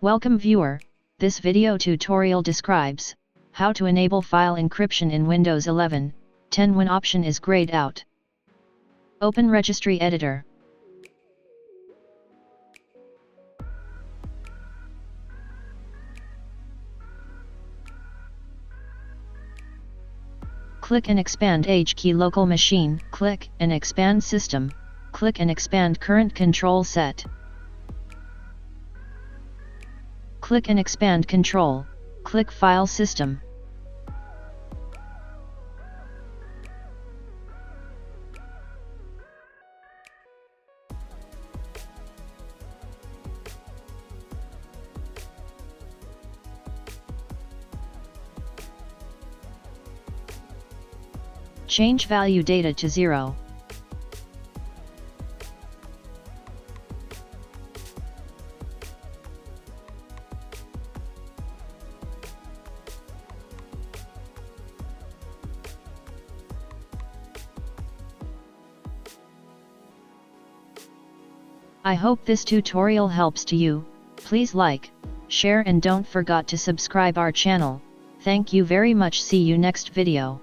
Welcome viewer, this video tutorial describes how to enable file encryption in Windows 11, 10 when option is grayed out. Open Registry Editor. Click and expand H key local machine, click and expand system, click and expand current control set. Click and expand control, click file system. Change value data to 0. I hope this tutorial helps to you. Please like, share and don't forget to subscribe our channel. Thank you very much. See you next video.